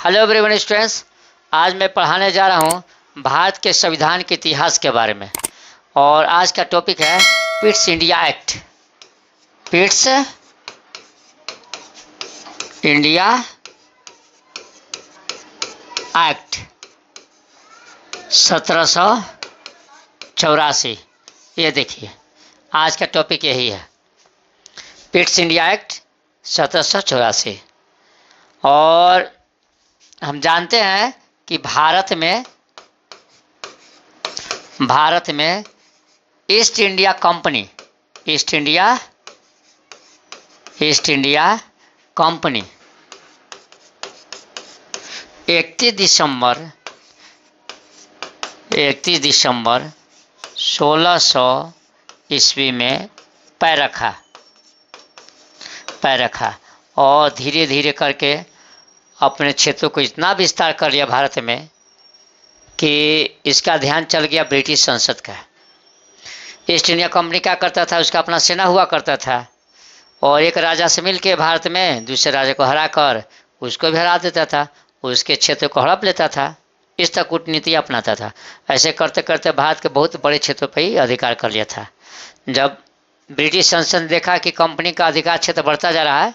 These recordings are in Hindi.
हेलो एवरीवन स्टूडेंट्स, आज मैं पढ़ाने जा रहा हूँ भारत के संविधान के इतिहास के बारे में। और आज का टॉपिक है Pitt's India act. Pitt's India act 1784। ये देखिए, आज का टॉपिक यही है, पिट्स इंडिया एक्ट 1784। और हम जानते हैं कि भारत में ईस्ट इंडिया कंपनी 31 दिसंबर 1600 ईस्वी में पैर रखा और धीरे धीरे करके अपने क्षेत्रों को इतना विस्तार कर लिया भारत में कि इसका ध्यान चल गया ब्रिटिश संसद का। ईस्ट इंडिया कंपनी क्या करता था, उसका अपना सेना हुआ करता था और एक राजा से मिलके भारत में दूसरे राजा को हरा कर उसको भी हरा देता था, उसके क्षेत्र को हड़प लेता था। इस तरह कूटनीति अपनाता था। ऐसे करते करते भारत के बहुत बड़े क्षेत्रों पर ही अधिकार कर लिया था। जब ब्रिटिश संसद ने देखा कि कंपनी का अधिकार क्षेत्र बढ़ता जा रहा है,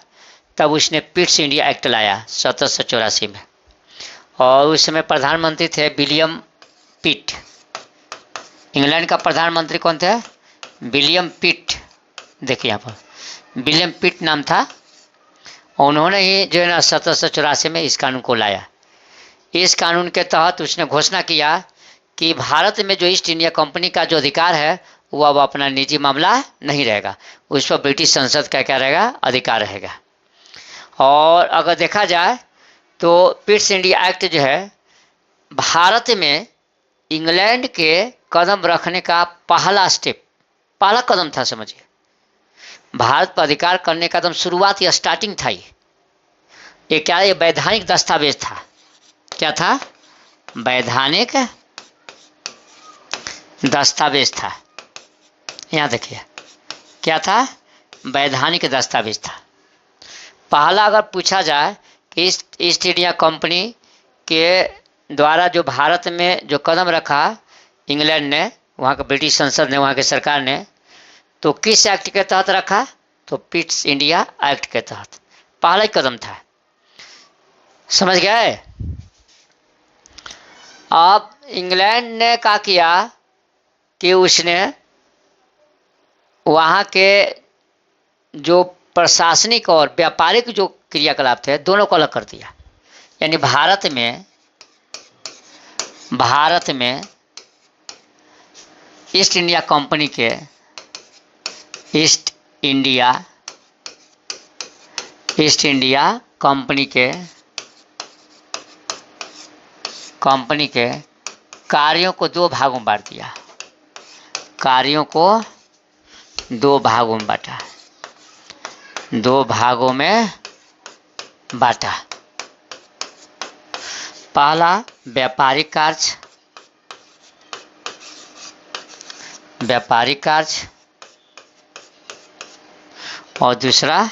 तब उसने पिट्स इंडिया एक्ट लाया 1784 में। और उस समय प्रधानमंत्री थे विलियम पिट। इंग्लैंड का प्रधानमंत्री कौन थे? विलियम पिट। देखिए यहाँ पर विलियम पिट नाम था। उन्होंने ही जो है ना 1784 में इस कानून को लाया। इस कानून के तहत उसने घोषणा किया कि भारत में जो ईस्ट इंडिया कंपनी का जो अधिकार है वो अब अपना निजी मामला नहीं रहेगा, उस पर ब्रिटिश संसद का क्या रहेगा, अधिकार रहेगा। और अगर देखा जाए तो पिट्स इंडिया एक्ट जो है भारत में इंग्लैंड के कदम रखने का पहला कदम था। समझिए, भारत पर अधिकार करने का एकदम शुरुआत या स्टार्टिंग था। ये क्या, ये वैधानिक दस्तावेज था। क्या था? वैधानिक दस्तावेज था। यहाँ देखिए, क्या था? वैधानिक दस्तावेज था। पहला अगर पूछा जाए कि ईस्ट इंडिया कंपनी के द्वारा जो भारत में जो कदम रखा इंग्लैंड ने, वहाँ के ब्रिटिश संसद ने, वहाँ की सरकार ने, तो किस एक्ट के तहत रखा? तो पिट्स इंडिया एक्ट के तहत पहला ही कदम था। समझ गए? अब इंग्लैंड ने क्या किया कि उसने वहाँ के जो प्रशासनिक और व्यापारिक जो क्रियाकलाप थे दोनों को अलग कर दिया। यानी भारत में ईस्ट इंडिया कंपनी के कंपनी के कार्यों को दो भागों में बांट दिया। कार्यों को दो भागों में बांटा। पहला व्यापारिक कार्य और दूसरा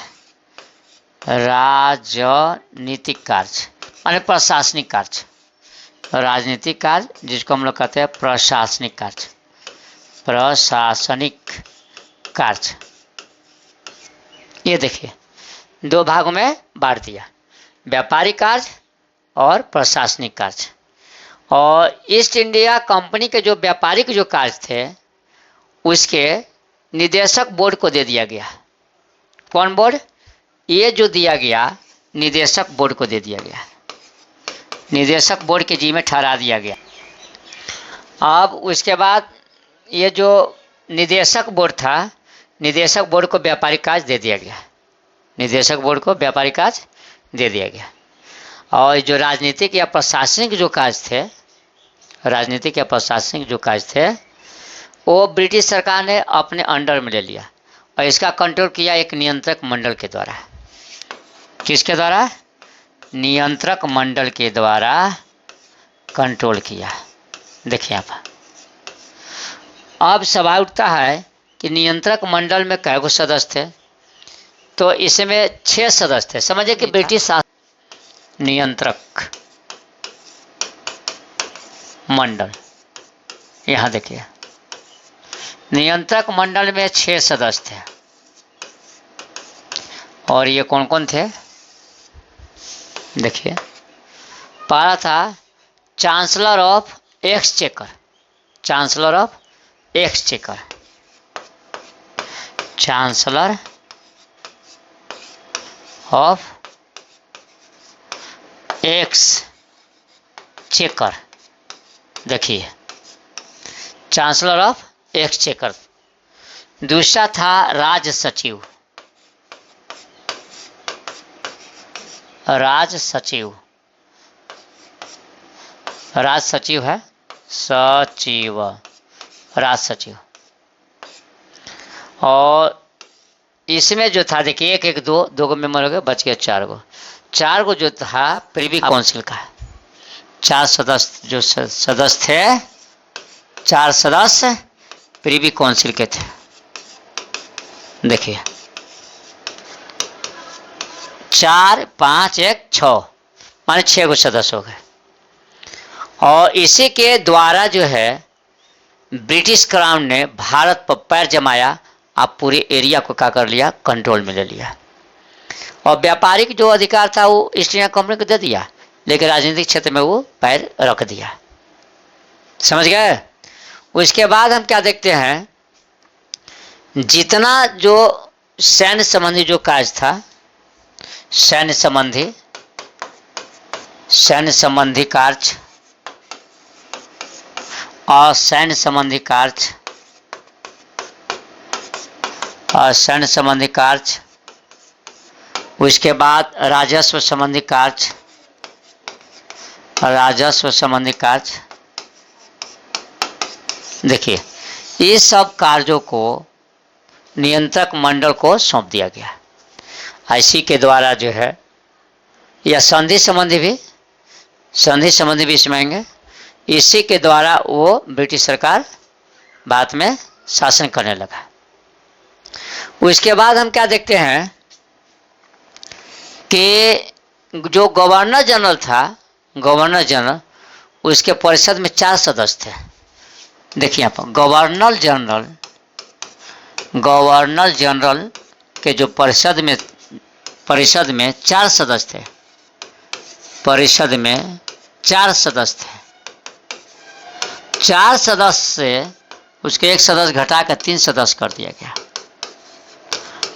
राजनीतिक कार्य, माने प्रशासनिक कार्य। राजनीतिक कार्य जिसको हम लोग कहते हैं प्रशासनिक कार्य। ये देखिए, दो भागों में बांट दिया, व्यापारिक कार्य और प्रशासनिक कार्य। और ईस्ट इंडिया कंपनी के जो व्यापारिक जो कार्य थे उसके निदेशक बोर्ड को दे दिया गया। कौन बोर्ड? ये जो दिया गया निदेशक बोर्ड को दे दिया गया। निदेशक बोर्ड के जिम्मे ठहरा दिया गया। अब उसके बाद ये जो निदेशक बोर्ड था, निदेशक बोर्ड को व्यापारिक कार्य दे दिया गया। और जो राजनीतिक या प्रशासनिक जो कार्य थे वो ब्रिटिश सरकार ने अपने अंडर में ले लिया और इसका कंट्रोल किया एक नियंत्रक मंडल के द्वारा। किसके द्वारा? नियंत्रक मंडल के द्वारा कंट्रोल किया। देखिए यहाँ पर अब सवाल उठता है कि नियंत्रक मंडल में कै गो सदस्य थे? तो इसमें 6 सदस्य थे। समझिए कि ब्रिटिश नियंत्रक मंडल। यहाँ देखिए, नियंत्रक मंडल में 6 सदस्य थे। और ये कौन कौन थे देखिए, पहला था chancellor of exchequer, chancellor of exchequer, chancellor of exchequer. देखिए, चांसलर ऑफ एक्सचेकर। दूसरा था राज सचिव, राज सचिव, राज सचिव है, सचिव, राज सचिव। और इसमें जो था देखिए, एक एक दो दो मेंबर हो गए, बच गए 4 गो। 4 गो जो था प्रिवी काउंसिल का, 4 सदस्य जो सदस्य थे, 4 सदस्य प्रिवी काउंसिल के थे। देखिए 4, 5, 1, 6 माने 6 गो सदस्य हो गए। और इसी के द्वारा जो है ब्रिटिश क्राउन ने भारत पर पैर जमाया, आप पूरे एरिया को क्या कर लिया, कंट्रोल में ले लिया। और व्यापारिक जो अधिकार था वो ईस्ट इंडिया कंपनी को दे दिया, लेकिन राजनीतिक क्षेत्र में वो पैर रख दिया। समझ गए। उसके बाद हम क्या देखते हैं, जितना जो सैन्य संबंधी जो कार्य था, सैन्य संबंधी कार्य और सैन्य संबंधी कार्य और सैन्य संबंधी कार्य, उसके बाद राजस्व संबंधी कार्य, राजस्व संबंधी कार्य। देखिए, ये सब कार्यों को नियंत्रक मंडल को सौंप दिया गया। इसी के द्वारा जो है, या संधि संबंधी भी इसमें आएंगे। इसी के द्वारा वो ब्रिटिश सरकार बाद में शासन करने लगा। उसके बाद हम क्या देखते हैं कि जो गवर्नर जनरल था, गवर्नर जनरल, उसके परिषद में 4 सदस्य थे। देखिए यहाँ पर गवर्नर जनरल के जो परिषद में 4 सदस्य थे, परिषद में 4 सदस्य थे। 4 सदस्य से उसके 1 सदस्य घटा कर 3 सदस्य कर दिया गया।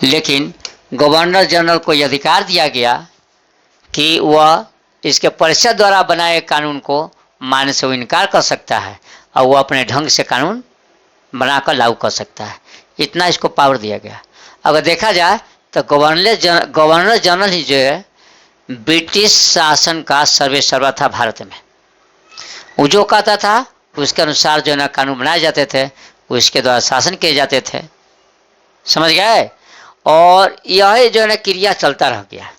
लेकिन गवर्नर जनरल को यह अधिकार दिया गया कि वह इसके परिषद द्वारा बनाए कानून को मानने से वो इनकार कर सकता है और वो अपने ढंग से कानून बनाकर लागू कर सकता है। इतना इसको पावर दिया गया। अगर देखा जाए तो गवर्नर जनरल ही जो है ब्रिटिश शासन का सर्वेसर्वा था भारत में। वो जो कहता था उसके अनुसार जो है कानून बनाए जाते थे, उसके द्वारा शासन किए जाते थे। समझ गए। और यह जो है क्रिया चलता रह गया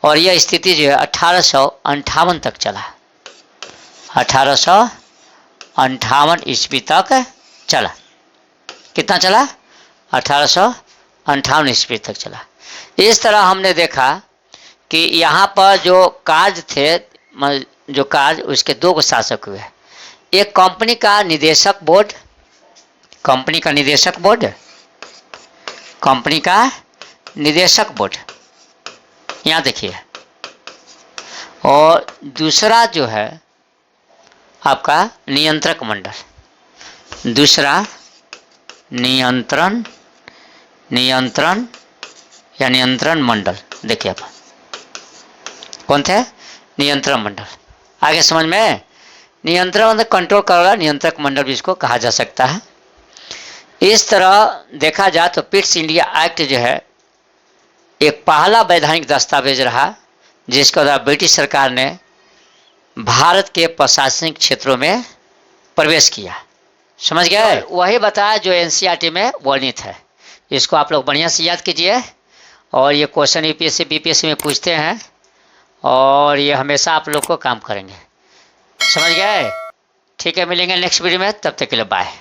और यह स्थिति जो है 1858 तक चला। 1858 ईस्वी तक चला। कितना चला? 1858 ईस्वी तक चला। इस तरह हमने देखा कि यहाँ पर जो कार्य थे, जो कार्य, उसके 2 शासक हुए। एक कंपनी का निदेशक बोर्ड, कंपनी का निदेशक बोर्ड, यहाँ देखिए। और दूसरा जो है आपका नियंत्रक मंडल, दूसरा नियंत्रण या नियंत्रण मंडल। देखिए आप कौन थे? नियंत्रण मंडल। आगे समझ में, नियंत्रण मंडल कंट्रोल कर रहा, नियंत्रक मंडल भी इसको कहा जा सकता है। इस तरह देखा जाए तो पिट्स इंडिया एक्ट जो है एक पहला वैधानिक दस्तावेज रहा जिसके द्वारा ब्रिटिश सरकार ने भारत के प्रशासनिक क्षेत्रों में प्रवेश किया। समझ गए। वही बताया जो एनसीईआरटी में वर्णित है। इसको आप लोग बढ़िया से याद कीजिए। और ये क्वेश्चन यूपीएससी बीपीएससी में पूछते हैं और ये हमेशा आप लोग को काम करेंगे। समझ गए। ठीक है, मिलेंगे नेक्स्ट वीडियो में, तब तक के लिए बाय।